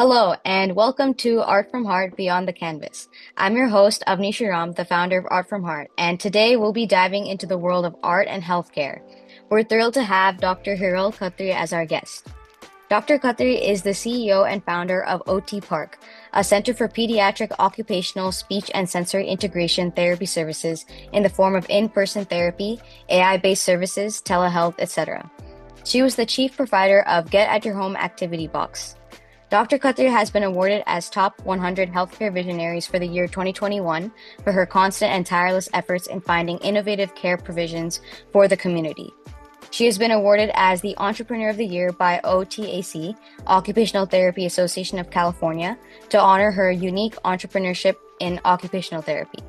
Hello, and welcome to Art from Heart Beyond the Canvas. I'm your host, Avni Shriram, the founder of Art from Heart, and today we'll be diving into the world of art and healthcare. We're thrilled to have Dr. Hiral Khatri as our guest. Dr. Khatri is the CEO and founder of OT Park, a center for pediatric occupational, speech, and sensory integration therapy services in the form of in-person therapy, AI-based services, telehealth, etc. She was the chief provider of Get at Your Home Activity Box. Dr. Khatri has been awarded as Top 100 Healthcare Visionaries for the year 2021 for her constant and tireless efforts in finding innovative care provisions for the community. She has been awarded as the Entrepreneur of the Year by OTAC, Occupational Therapy Association of California, to honor her unique entrepreneurship in occupational therapy.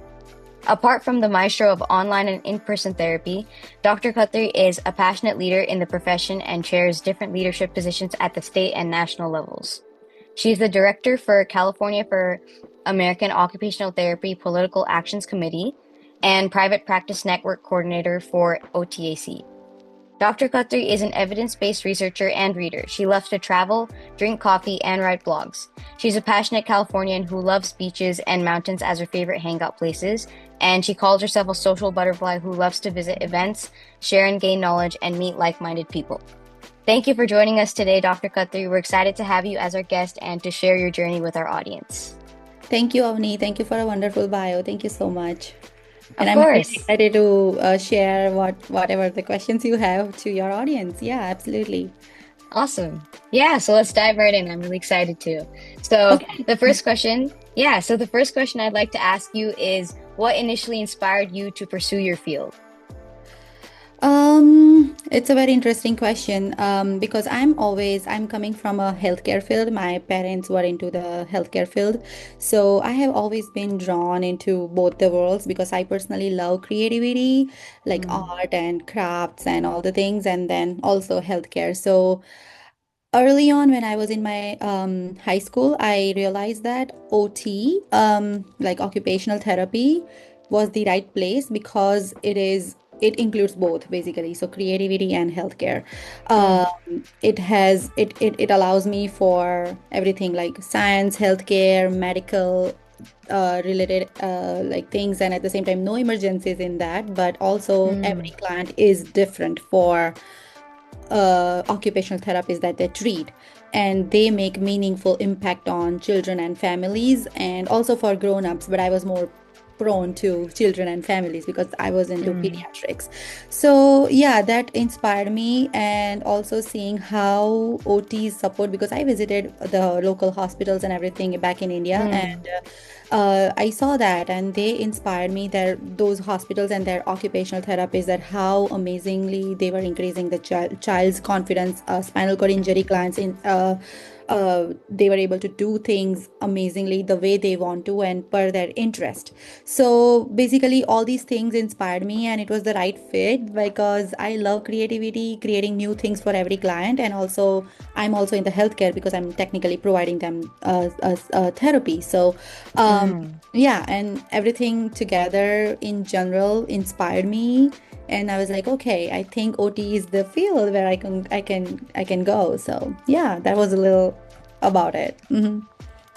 Apart from the maestro of online and in-person therapy, Dr. Khatri is a passionate leader in the profession and chairs different leadership positions at the state and national levels. She's the director for California for American Occupational Therapy Political Actions Committee and private practice network coordinator for OTAC. Dr. Khatri is an evidence-based researcher and reader. She loves to travel, drink coffee, and write blogs. She's a passionate Californian who loves beaches and mountains as her favorite hangout places, and she calls herself a social butterfly who loves to visit events, share and gain knowledge, and meet like-minded people. Thank you for joining us today, Dr. Khatri. We're excited to have you as our guest and to share your journey with our audience. Thank you, Avni. Thank you for a wonderful bio. Thank you so much. And Of I'm really course. excited to share whatever the questions you have to your audience. Yeah, absolutely. Awesome. Yeah, so let's dive right in. I'm really excited too. So Okay. the first question I'd like to ask you is what initially inspired you to pursue your field? It's a very interesting question because I'm coming from a healthcare field. My parents were into the healthcare field. So I have always been drawn into both the worlds because I personally love creativity, like Mm, art and crafts and all the things, and then also healthcare. So early on, when I was in my high school, I realized that OT, like occupational therapy, was the right place because it includes both basically, so creativity and healthcare. mm, It allows me for everything like science, healthcare, medical related like things, and at the same time, no emergencies in that, but also every mm, client is different for occupational therapists that they treat, and they make meaningful impact on children and families and also for grown-ups, but I was more prone to children and families because I was into mm, pediatrics. So yeah, that inspired me, and also seeing how OTs support, because I visited the local hospitals and everything back in India, and mm, I saw that, and they inspired me, that those hospitals and their occupational therapists, that how amazingly they were increasing the child's confidence. Spinal cord injury mm, clients they were able to do things amazingly the way they want to and per their interest. So basically, all these things inspired me, and it was the right fit because I love creativity, creating new things for every client, and also I'm also in the healthcare because I'm technically providing them therapy. So um, mm. yeah, and everything together in general inspired me. And I was like, okay, I think OT is the field where I can go. So yeah, that was a little about it.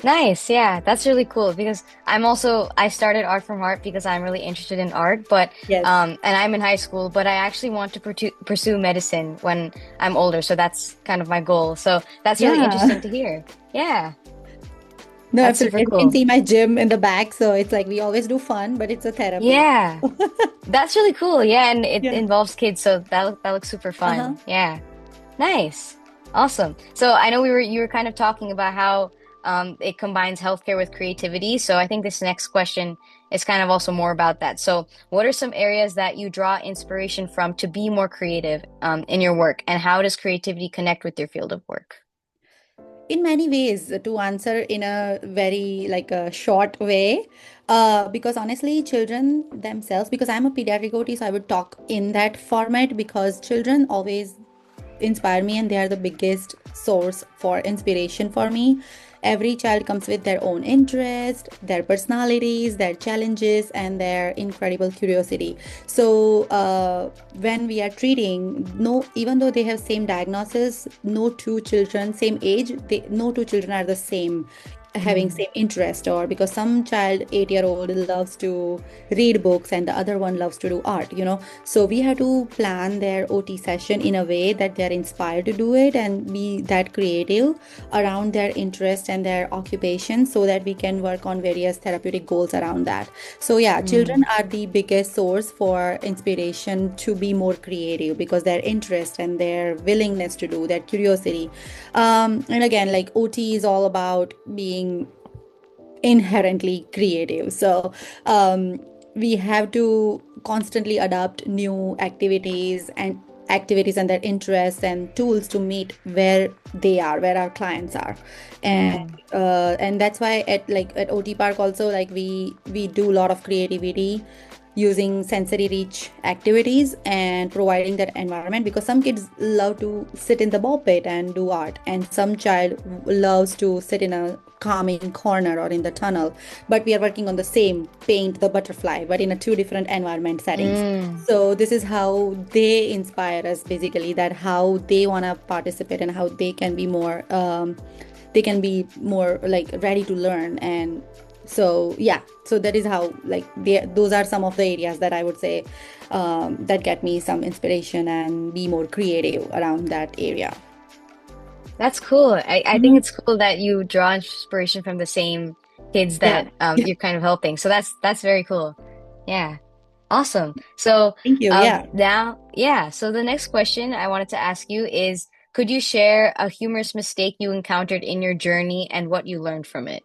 Nice. Yeah, that's really cool because I started Art from Heart because I'm really interested in art, but Yes. and I'm in high school, but I actually want to pursue medicine when I'm older, so that's kind of my goal. So that's really interesting Yeah. to hear. Yeah, No, that's super absolutely. You can cool. see my gym in the back, so it's like we always do fun, but it's a therapy. Yeah, that's really cool. Yeah, and it Yeah. involves kids, so that looks super Uh-huh. fun. Yeah. Nice. Awesome. So I know you were kind of talking about how it combines healthcare with creativity. So I think this next question is kind of also more about that. So what are some areas that you draw inspiration from to be more creative in your work, and how does creativity connect with your field of work? In many ways, to answer in a very like a short way, because honestly, children themselves, because I'm a pediatric OT, so I would talk in that format because children always inspire me, and they are the biggest source for inspiration for me. every child comes with their own interest, their personalities, their challenges, and their incredible curiosity. So when we are treating, no, even though they have same diagnosis, no two children, same age, no two children are the same, having Mm, same interest. Or because some child 8-year old loves to read books and the other one loves to do art, so we have to plan their OT session in a way that they're inspired to do it and be that creative around their interest and their occupation, so that we can work on various therapeutic goals around that. So yeah, children mm, are the biggest source for inspiration to be more creative, because their interest and their willingness to do, their curiosity. And again, like OT is all about being inherently creative. So we have to constantly adopt new activities and their interests and tools to meet where they are, where our clients are. and mm, and that's why at OT Park also, like we do a lot of creativity using sensory rich activities and providing that environment, because some kids love to sit in the ball pit and do art, and some child loves to sit in a calming corner or in the tunnel. But we are working on the same paint the butterfly, but in a two different environment settings. mm. So this is how they inspire us, basically, that how they want to participate and how they can be more like ready to learn. And so yeah, so that is how, like, those are some of the areas that I would say that get me some inspiration and be more creative around that area. That's cool. I think Mhm. it's cool that you draw inspiration from the same kids Yeah. that you're kind of helping. So that's very cool. Yeah. Awesome. So Thank you. Yeah. now, yeah. So the next question I wanted to ask you is, could you share a humorous mistake you encountered in your journey and what you learned from it?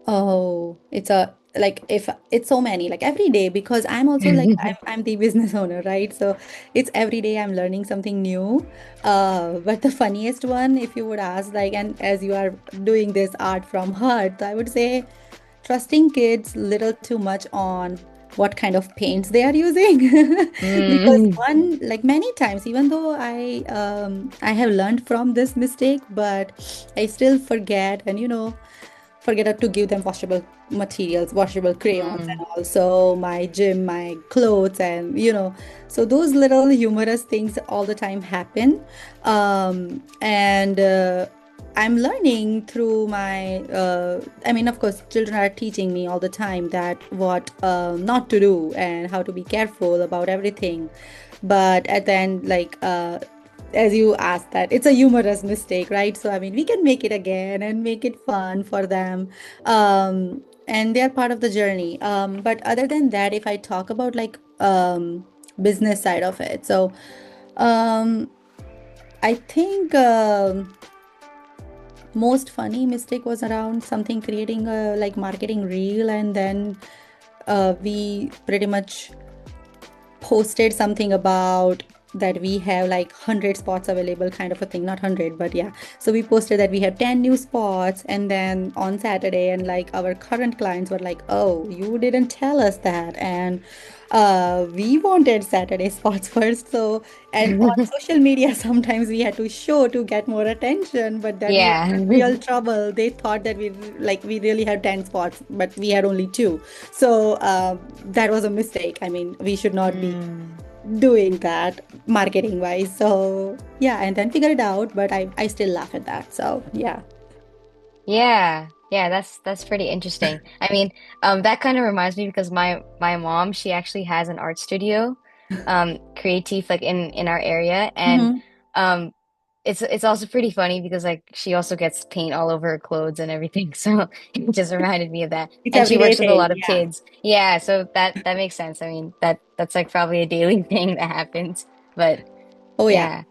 Oh, it's a like if it's so many, like every day, because I'm also like I'm the business owner, right? So it's every day I'm learning something new. But the funniest one, if you would ask, like, and as you are doing this art from heart, I would say trusting kids little too much on what kind of paints they are using. Because Mm. one, like many times, even though I have learned from this mistake, but I still forget, and forget to give them washable materials, washable crayons, and Mm. also my gym, my clothes, and so those little humorous things all the time happen. And I'm learning through I mean, of course, children are teaching me all the time that what not to do and how to be careful about everything. But at the end, like, as you asked, that it's a humorous mistake, right? So I mean, we can make it again and make it fun for them. And they're part of the journey. But other than that, if I talk about like business side of it, so um, I think most funny mistake was around something creating a like marketing reel, and then we pretty much posted something about that we have like 100 spots available, kind of a thing, not 100, but yeah. So we posted that we have 10 new spots, and then on Saturday, and like our current clients were like, oh, you didn't tell us that. And we wanted Saturday spots first. So, and on social media, sometimes we had to show to get more attention, but then we Yeah. were in real trouble. They thought that we really had 10 spots, but we had only two. So that was a mistake. I mean, we should not be Mm. doing that marketing wise. So yeah, and then figure it out, but I still laugh at that. So yeah. Yeah, yeah, that's pretty interesting. I mean, that kind of reminds me because my mom, she actually has an art studio, creative like in our area, and Hmm. um, it's also pretty funny because like she also gets paint all over her clothes and everything. So it just reminded me of that. It's And she everyday works with a thing. lot of Yeah. kids. Yeah, so that makes sense. I mean, that's like probably a daily thing that happens. But Oh yeah. yeah.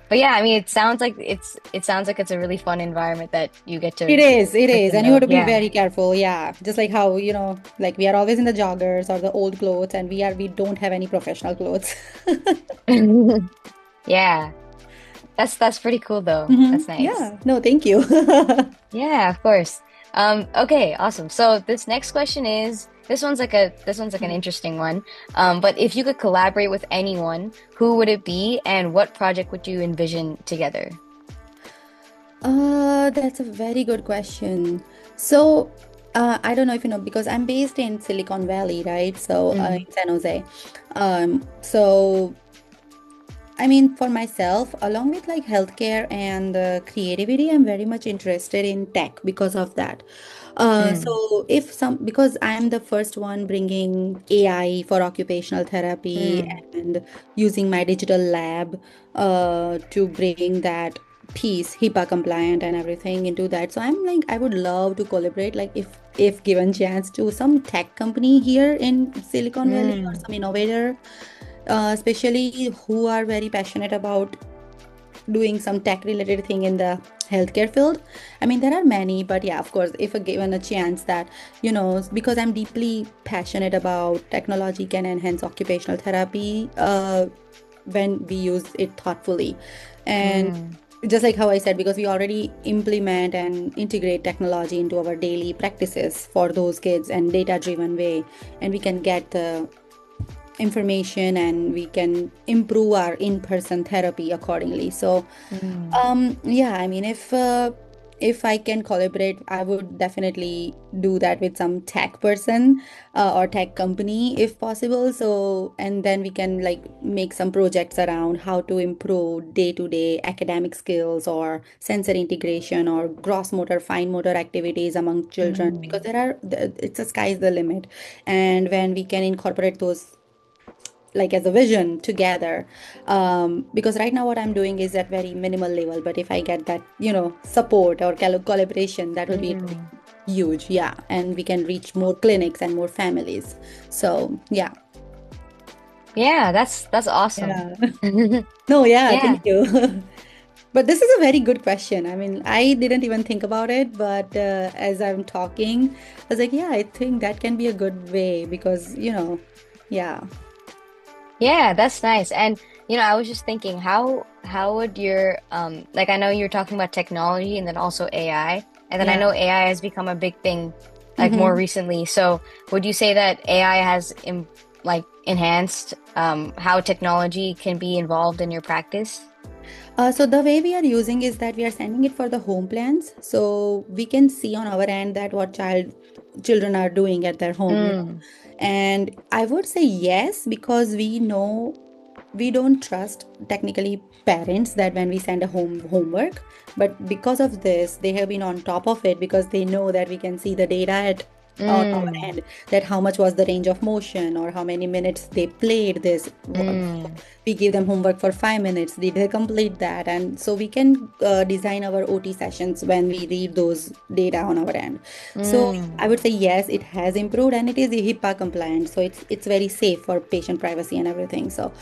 But yeah, I mean, it sounds like it's a really fun environment that you It is, it get is. to And you have know. to be Yeah. very careful. Yeah. Just like how, like we are always in the joggers or the old clothes, and we don't have any professional clothes. Yeah. That's pretty cool though. That's nice. Yeah. No, thank you. Yeah, of course. Okay, awesome. So this question is this one's like an interesting one. But if you could collaborate with anyone, who would it be and what project would you envision together? That's a very good question. So, I don't know if you know, because I'm based in Silicon Valley, right? So, Mm, in San Jose. So I mean, for myself, along with like healthcare and creativity, I'm very much interested in tech because of that. mm, So if some, because I'm the first one bringing AI for occupational therapy mm, and using my digital lab to bring that piece, HIPAA compliant and everything into that. So I'm like, I would love to collaborate, like if given chance to some tech company here in Silicon Valley or mm, some innovator especially who are very passionate about doing some tech related thing in the healthcare field. I mean, there are many, but yeah, of course, if given a chance that, because I'm deeply passionate about technology can enhance occupational therapy when we use it thoughtfully. And mm, just like how I said, because we already implement and integrate technology into our daily practices for those kids and data driven way, and we can get the information and we can improve our in-person therapy accordingly. So mm, yeah, I mean, if I can collaborate, I would definitely do that with some tech person or tech company if possible. So, and then we can like make some projects around how to improve day-to-day academic skills or sensor integration or gross motor, fine motor activities among children because mm, it's a sky's the limit. And when we can incorporate those like as a vision together because right now what I'm doing is at very minimal level, but if I get that support or collaboration, that will be really mm. huge. Yeah, and we can reach more clinics and more families. So yeah. Yeah, that's awesome. Yeah. No, yeah, Yeah. thank you. But this is a very good question. I mean, I didn't even think about it, but as I'm talking, I was like, yeah, I think that can be a good way because, yeah. Yeah, that's nice. And I was just thinking how would your like I know you're talking about technology and then also AI, and then I Yeah. know AI has become a big thing like more Mm-hmm. recently. So would you say that AI has like enhanced how technology can be involved in your practice? So the way we are using is that we are sending it for the home plans, so we can see on our end that what children are doing at their home. Mm, And I would say yes because we know we don't trust technically parents that when we send a homework, but because of this, they have been on top of it because they know that we can see the data at on our mm, end that how much was the range of motion or how many minutes they played this. mm, We give them homework for 5 minutes, did they complete that? And so we can design our OT sessions when we read those data on our end. So I mm, would say yes, it has improved and it is HIPAA compliant, so it's very safe for patient privacy and everything. So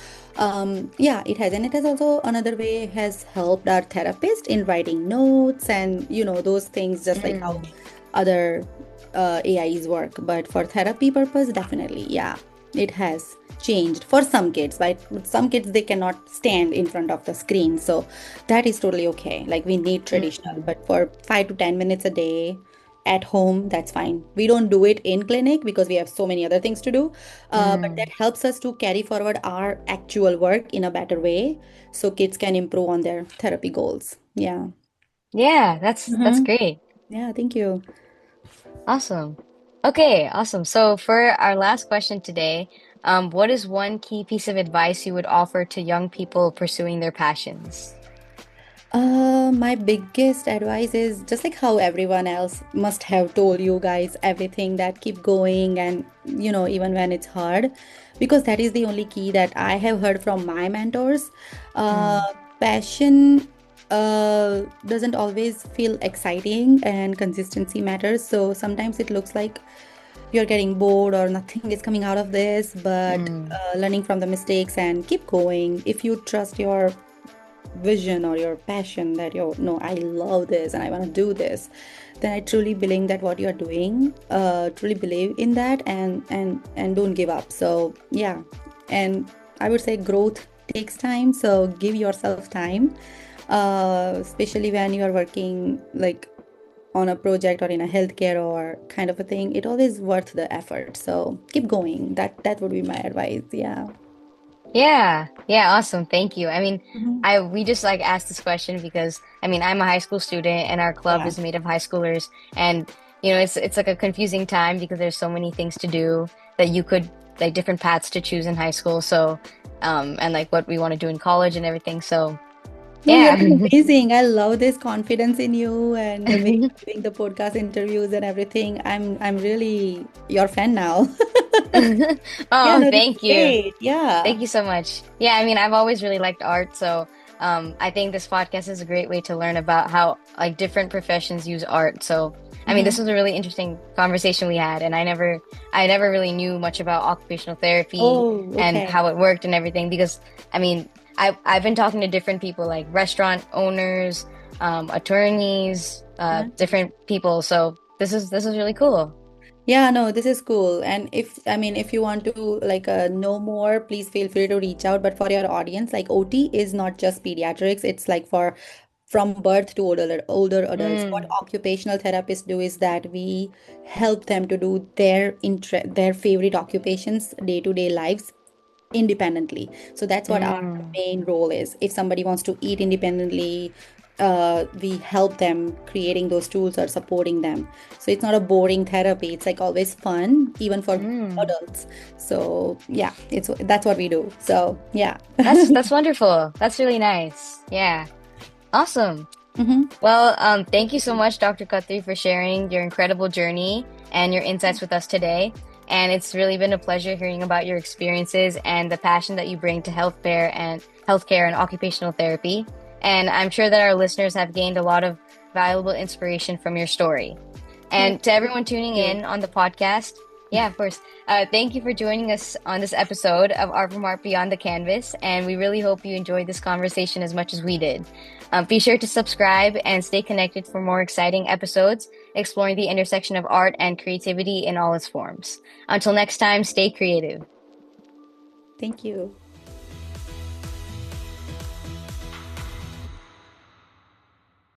yeah, it has. And it has also another way has helped our therapist in writing notes and those things, just like how mm, other AIs work. But for therapy purpose, definitely, yeah, it has changed for some kids. Right? With some kids, they cannot stand in front of the screen. So that is totally okay. Like we need traditional, mm, but for 5 to 10 minutes a day at home, that's fine. We don't do it in clinic because we have so many other things to do. But that mm. helps us to carry forward our actual work in a better way so kids can improve on their therapy goals. Yeah. Yeah, that's Mm-hmm. great. Yeah, thank you. Awesome. Okay, awesome. So for our last question today, what is one key piece of advice you would offer to young people pursuing their passions? My biggest advice is just like how everyone else must have told you guys everything, that keep going and even when it's hard, because that is the only key that I have heard from my mentors. Uh, Mm, Passion doesn't always feel exciting and consistency matters. So sometimes it looks like you're getting bored or nothing is coming out of this, but mm, learning from the mistakes and keep going. If you trust your vision or your passion that you no, I love this and I want to do this, then I truly believe that what you're doing, truly believe in that, and don't give up. So yeah, and I would say growth takes time, so give yourself time, especially when you are working like on a project or in a healthcare or kind of a thing. It always worth the effort, so keep going. That would be my advice. Yeah. Yeah, yeah, awesome. Thank you. I mean, Hmm. we just like asked this question because I mean, I'm a high school student and our club Yeah. is made of high schoolers, and it's like a confusing time because there's so many things to do that you could like different paths to choose in high school. So, and like what we want to do in college and everything. So, No, you're yeah. amazing. I love this confidence in you and the way you're doing the podcast interviews and everything. I'm really your fan now. Yeah, Oh, no, this is thank you. great. Yeah. Thank you so much. Yeah, I mean, I've always really liked art, so I think this podcast is a great way to learn about how like different professions use art. So, I mean, Hmm. this was a really interesting conversation we had, and I never really knew much about occupational therapy Oh, and okay. how it worked and everything because, I mean, I've been talking to different people like restaurant owners, attorneys, Yeah. different people. So this is really cool. Yeah, no, this is cool. And if, I mean, if you want to like know more, please feel free to reach out. But for your audience, like OT is not just pediatrics, it's like for from birth to older adults. What Mm, occupational therapists do is that we help them to do their favorite occupations day-to-day lives independently. So that's what our mm, main role is. If somebody wants to eat independently, we help them creating those tools or supporting them. So it's not a boring therapy. It's like always fun, even for mm. adults. So yeah, it's that's what we do. So yeah. That's wonderful. That's really nice. Yeah. Awesome. Hmm. Well, thank you so much, Dr. Khatri, for sharing your incredible journey and your insights with us today. And it's really been a pleasure hearing about your experiences and the passion that you bring to healthcare and occupational therapy. And I'm sure that our listeners have gained a lot of valuable inspiration from your story. Yeah, And to thank everyone tuning you. in on the podcast, yeah, of course. Thank you for joining us on this episode of Art from Art Beyond the Canvas. And we really hope you enjoyed this conversation as much as we did. Be sure to subscribe and stay connected for more exciting episodes exploring the intersection of art and creativity in all its forms. Until next time, stay creative. Thank you.